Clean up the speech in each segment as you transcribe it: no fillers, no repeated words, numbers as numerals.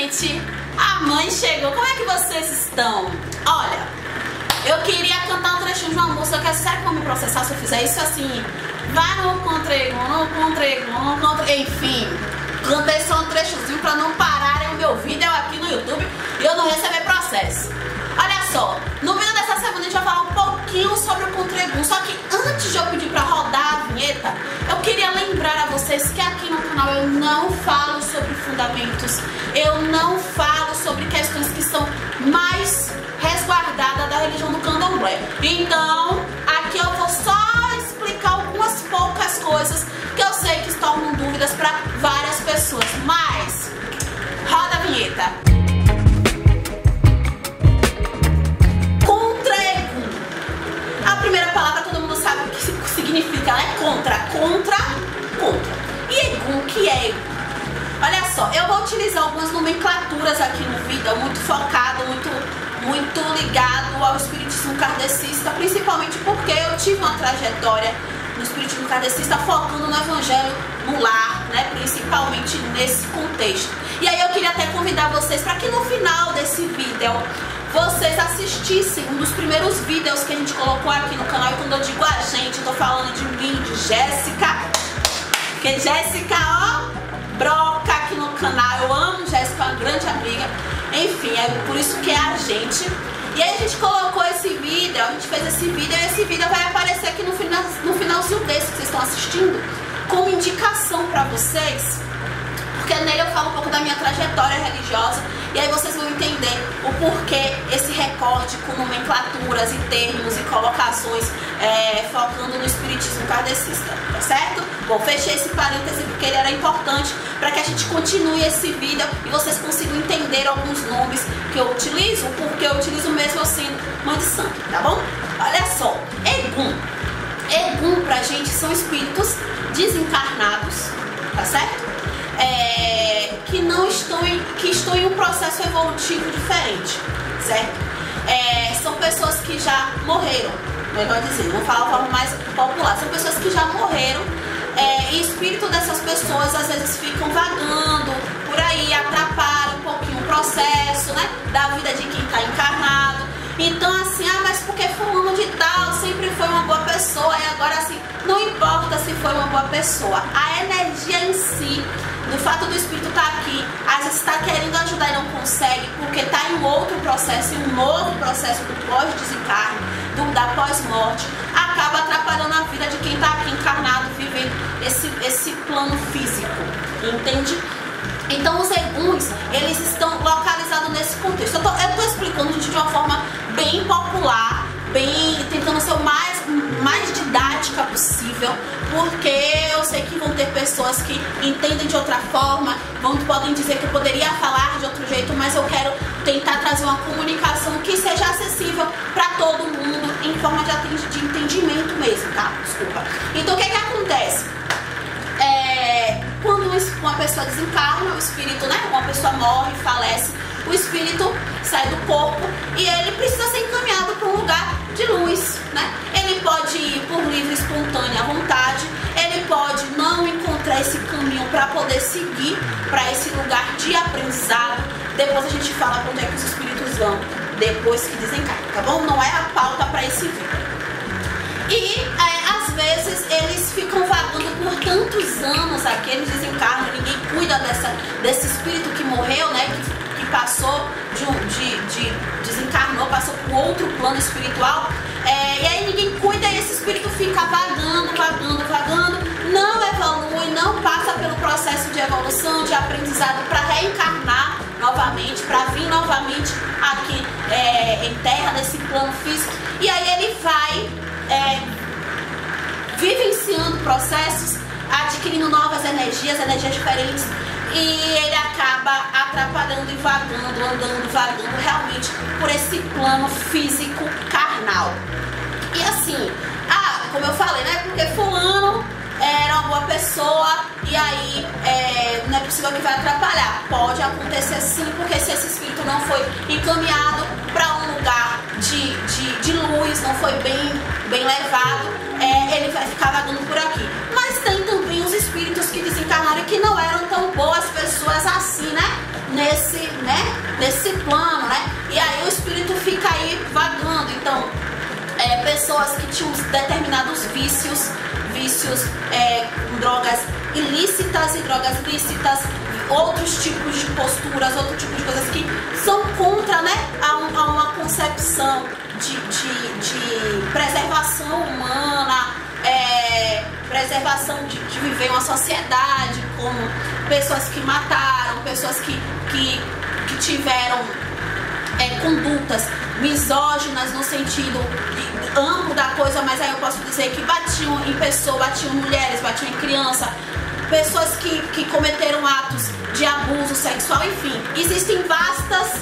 gente, a mãe chegou. Como é que vocês estão? Olha, eu queria cantar um trechinho de uma música que será que vão me processar se eu fizer isso assim? Vai no contrego, enfim, cantei só um trechozinho pra não pararem o meu vídeo aqui no YouTube e eu não receber processo. Olha só, no vídeo dessa semana a gente vai falar um pouquinho sobre o Contregum. Só que antes de eu pedir pra rodar a vinheta, eu queria lembrar a vocês que aqui no canal eu não falo sobre fundamentos, eu não falo sobre questões que são mais resguardadas da religião do Candomblé. Então, aqui eu vou só explicar algumas poucas coisas que eu sei que tornam dúvidas pra várias pessoas. Mas, roda a vinheta. A primeira palavra todo mundo sabe o que significa, ela é contra. E Egum, o que é Egum? Olha só, eu vou utilizar algumas nomenclaturas aqui no vídeo, muito focado, muito ligado ao espiritismo kardecista, principalmente porque eu tive uma trajetória no espiritismo kardecista focando no evangelho no lar, né, principalmente nesse contexto. E aí eu queria até convidar vocês para que no final desse vídeo vocês assistissem um dos primeiros vídeos que a gente colocou aqui no canal. E quando eu digo a gente, eu tô falando de mim, de Jéssica. Porque Jéssica, ó, broca aqui no canal. Eu amo Jéssica, uma grande amiga. Enfim, é por isso que é a gente. E aí a gente colocou esse vídeo, a gente fez esse vídeo. E esse vídeo vai aparecer aqui no finalzinho desse que vocês estão assistindo, como indicação pra vocês. Porque nele eu falo um pouco da minha trajetória religiosa. E aí vocês vão entender o porquê esse recorte com nomenclaturas e termos e colocações focando no espiritismo kardecista, tá certo? Bom, fechei esse parêntese porque ele era importante para que a gente continue esse vídeo e vocês consigam entender alguns nomes que eu utilizo, porque eu utilizo mesmo assim mãe de santo, tá bom? Olha só, Egum. Egum pra gente são espíritos desencarnados, tá certo? Que estão em um processo evolutivo diferente, certo? São pessoas que já morreram, melhor dizer, vou falar de forma mais popular, são pessoas que já morreram, e o espírito dessas pessoas às vezes ficam vagando por aí, atrapalham um pouquinho o processo, né, da vida de quem está encarnado. Então assim, mas porque fulano de tal sempre foi uma boa pessoa e agora assim, não importa se foi uma boa pessoa, a energia em si, do fato do espírito estar aqui, às vezes está querendo ajudar e não consegue, porque está em outro processo, em um novo processo do pós-desencarne, da pós-morte, acaba atrapalhando a vida de quem está aqui encarnado, vivendo esse plano físico, entende? Então os Eguns, eles estão localizados nesse contexto. Eu tô explicando, gente, de uma forma bem popular, tentando ser o mais didática possível, porque eu sei que vão ter pessoas que entendem de outra forma, podem dizer que eu poderia falar de outro jeito, mas eu quero tentar trazer uma comunicação que seja acessível para todo mundo, em forma de entendimento mesmo, tá? Desculpa. Então o que acontece? Quando uma pessoa desencarna, o espírito, né? Uma pessoa morre, falece, o espírito sai do corpo e ele precisa ser encaminhado para um lugar de luz, né? Ele pode ir por livre, espontânea vontade, ele pode não encontrar esse caminho para poder seguir para esse lugar de aprendizado. Depois a gente fala para onde é que os espíritos vão, depois que desencarnam, tá bom? Não é a pauta para esse vídeo. E às vezes eles ficam vagando por tantos anos aqui, eles desencarnam, ninguém cuida desse espírito que morreu, né? Que passou desencarnou, passou por outro plano espiritual, e aí ninguém cuida e esse espírito fica vagando, não evolui, não passa pelo processo de evolução, de aprendizado para reencarnar novamente, para vir novamente aqui em terra, nesse plano físico, e aí ele vai vivenciando processos, adquirindo novas energias diferentes, e ele acaba atrapalhando e vagando realmente por esse plano físico carnal. E assim, como eu falei, né? Porque fulano era uma boa pessoa e aí não é possível que vai atrapalhar. Pode acontecer sim, porque se esse espírito não foi encaminhado para um lugar de luz, não foi bem levado, ele vai ficar vagando por aqui. Mas tem também os espíritos que desencarnaram e que não eram tão boas pessoas assim, né? nesse plano, né? E aí o espírito fica aí vagando. Então, pessoas que tinham determinados vícios com drogas ilícitas e drogas lícitas, outros tipos de posturas, outros tipos de coisas que são contra, né, a uma concepção de preservação humana, preservação de viver uma sociedade, como pessoas que mataram, pessoas que tiveram condutas misóginas no sentido amplo da coisa, mas aí eu posso dizer que batiam em pessoas, batiam em mulheres, batiam em criança, pessoas que cometeram atos de abuso sexual, enfim, existem vastas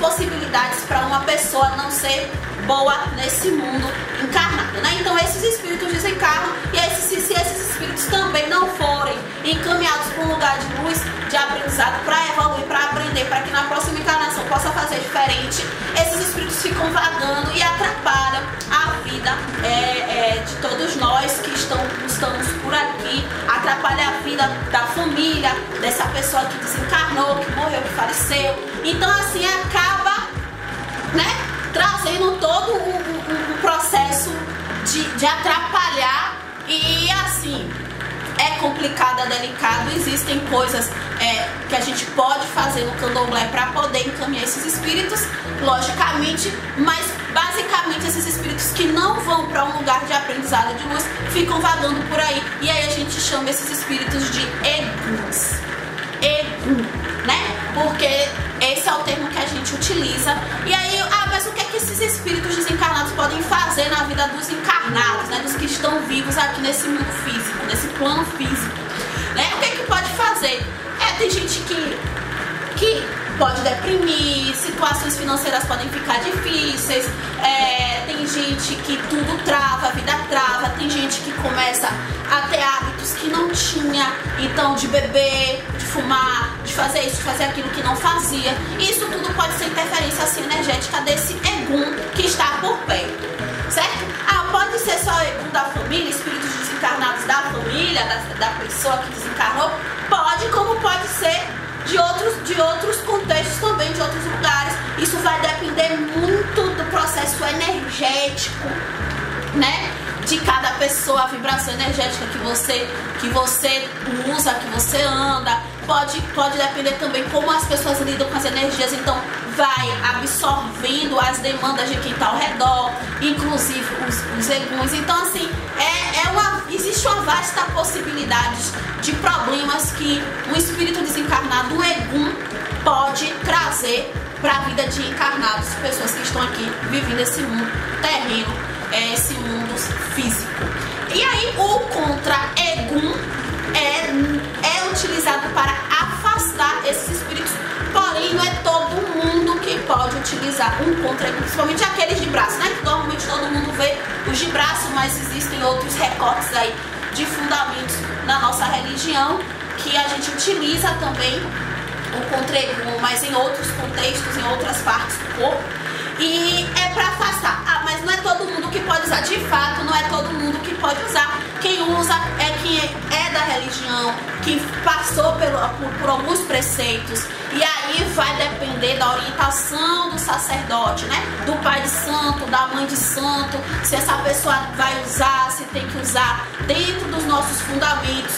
possibilidades para uma pessoa não ser boa nesse mundo encarnado, né? Então esses espíritos desencarnam, e se esses espíritos também não forem encaminhados para um lugar de luz, de aprendizado, para evoluir, para aprender, para que na próxima encarnação possa fazer diferente, esses espíritos ficam vagando e atrapalham a vida de todos nós que estamos por aqui, atrapalha a vida da família, dessa pessoa que desencarnou, que morreu, que faleceu. Então assim acaba, né, trazendo todo um processo de atrapalhar, e assim é complicado, é delicado. Existem coisas que a gente pode fazer no candomblé para poder encaminhar esses espíritos, logicamente, mas basicamente esses espíritos que não vão para um lugar de aprendizado de luz ficam vagando por aí, e aí a gente chama esses espíritos de eguns. Egum, né? Porque esse é o termo que a gente utiliza. E aí, mas o que é que esses espíritos desencarnados podem fazer na vida dos encarnados, né? Dos que estão vivos aqui nesse mundo físico, nesse plano físico, né? O que é que pode fazer? Tem gente que pode deprimir, situações financeiras podem ficar difíceis, tem gente que tudo trava, a vida trava, tem gente que começa a ter hábitos que não tinha, então de beber, de fumar, de fazer isso, de fazer aquilo que não fazia. Isso tudo pode ser interferência assim, energética desse egum que está por perto, certo? Pode ser só egum da família, espíritos desencarnados da família, da pessoa que desencarnou, pode, como pode ser de outros contextos também, de outros lugares. Isso vai depender muito do processo energético, né, de cada pessoa, a vibração energética que você usa, que você anda. Pode depender também como as pessoas lidam com as energias, então vai absorvendo as demandas de quem está ao redor, inclusive os eguns. Então assim, existe uma vasta possibilidade de problemas que um espírito desencarnado, um egum, pode trazer para a vida de encarnados, pessoas que estão aqui vivendo esse mundo terreno, esse mundo físico. E aí o contra-egum é utilizado para afastar esses espíritos, porém não é todo mundo que pode utilizar um contra-egum, principalmente aqueles de braço, né? Que normalmente todo mundo vê os de braço, mas existem outros recortes aí de fundamentos na nossa religião que a gente utiliza também o contra-egum, mas em outros contextos, em outras partes do corpo, e é para afastar. Mas não é todo mundo que pode usar, de fato, não é todo mundo que pode usar. Quem usa é quem é da religião, que passou por alguns preceitos, e aí vai depender da orientação do sacerdote, né? Do pai de santo, da mãe de santo, se essa pessoa vai usar, se tem que usar dentro dos nossos fundamentos.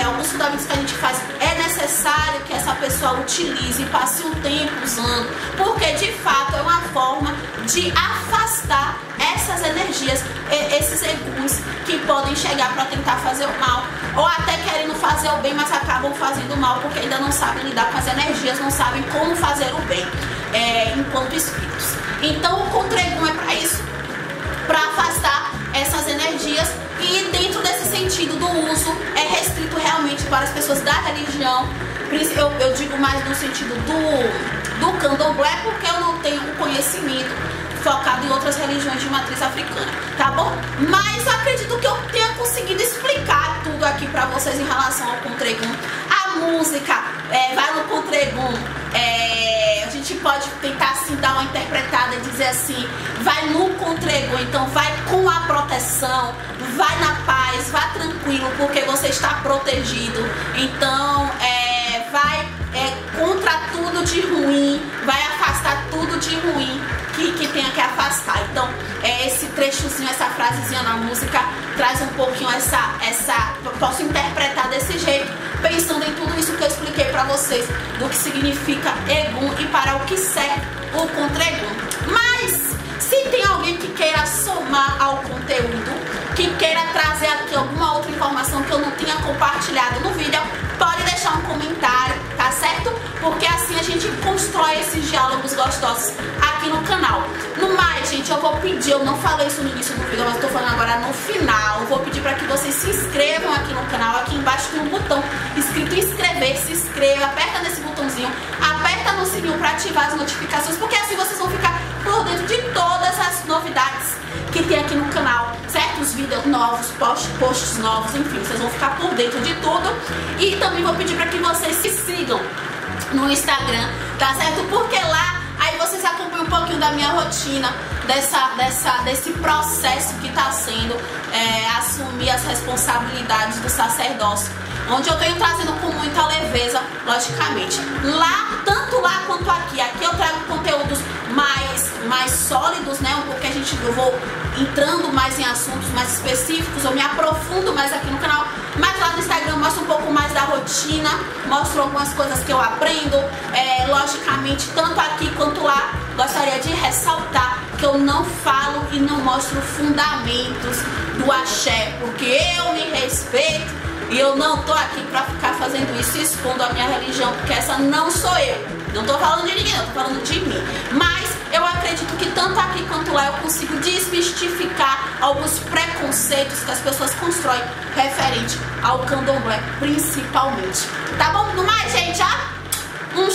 Alguns fundamentos que a gente faz, é necessário que essa pessoa utilize e passe um tempo usando, porque de fato é uma forma de afastar essas energias, esses eguns que podem chegar para tentar fazer o mal, ou até querendo fazer o bem, mas acabam fazendo o mal porque ainda não sabem lidar com as energias, não sabem como fazer o bem enquanto espíritos. Então o contra-egum é para isso, para afastar essas energias. E dentro desse sentido do uso, é restrito realmente para as pessoas da religião. Eu digo mais no sentido do candomblé, porque eu não tenho conhecimento focado em outras religiões de matriz africana, tá bom? Mas acredito que eu tenha conseguido explicar tudo aqui pra vocês em relação ao contra-egum. A música vai no contra-egum, a gente pode tentar assim dar uma interpretada e dizer assim, vai no contra-egum, então vai com a proteção, vai na paz, vá tranquilo, porque você está protegido. Então vai contra tudo tudo de ruim, vai afastar tudo de ruim que tenha que afastar. Então, esse trechozinho, essa frasezinha na música traz um pouquinho posso interpretar desse jeito, pensando em tudo isso que eu expliquei pra vocês, do que significa Egum e para o que serve o contra Egum. Mas, se tem alguém que queira somar ao conteúdo, que queira trazer aqui alguma outra informação que eu não tenha compartilhado no vídeo, pode deixar um comentário, tá certo? Porque assim a gente constrói esses diálogos gostosos aqui no canal. No mais, gente, eu vou pedir, eu não falei isso no início do vídeo, mas eu tô falando agora no final. Eu vou pedir para que vocês se inscrevam aqui no canal. Aqui embaixo tem um botão escrito inscrever, se inscreva, aperta nesse botãozinho, aperta no sininho para ativar as notificações, porque assim vocês vão ficar por dentro de todas as novidades que tem aqui no canal, certo? Os vídeos novos, posts novos, enfim, vocês vão ficar por dentro de tudo. E também vou pedir para que vocês se sigam no Instagram, tá certo? Porque lá, aí vocês acompanham um pouquinho da minha rotina, desse processo que tá sendo assumir as responsabilidades do sacerdócio, onde eu tenho trazendo com muita leveza, logicamente. Lá, tanto lá quanto aqui. Aqui eu trago conteúdos mais sólidos, né? Porque eu vou entrando mais em assuntos mais específicos, eu me aprofundo mais aqui no canal. Mas lá no Instagram eu mostro um pouco mais da rotina, mostro algumas coisas que eu aprendo. Logicamente, tanto aqui quanto lá, gostaria de ressaltar que eu não falo e não mostro fundamentos do axé, porque eu me respeito e eu não tô aqui pra ficar fazendo isso e expondo a minha religião, porque essa não sou eu. Não tô falando de ninguém, eu tô falando de mim. Mas eu acredito que tanto aqui quanto lá eu consigo desmistificar alguns preconceitos que as pessoas constroem referente ao candomblé, principalmente. Tá bom? No mais, gente, ó, um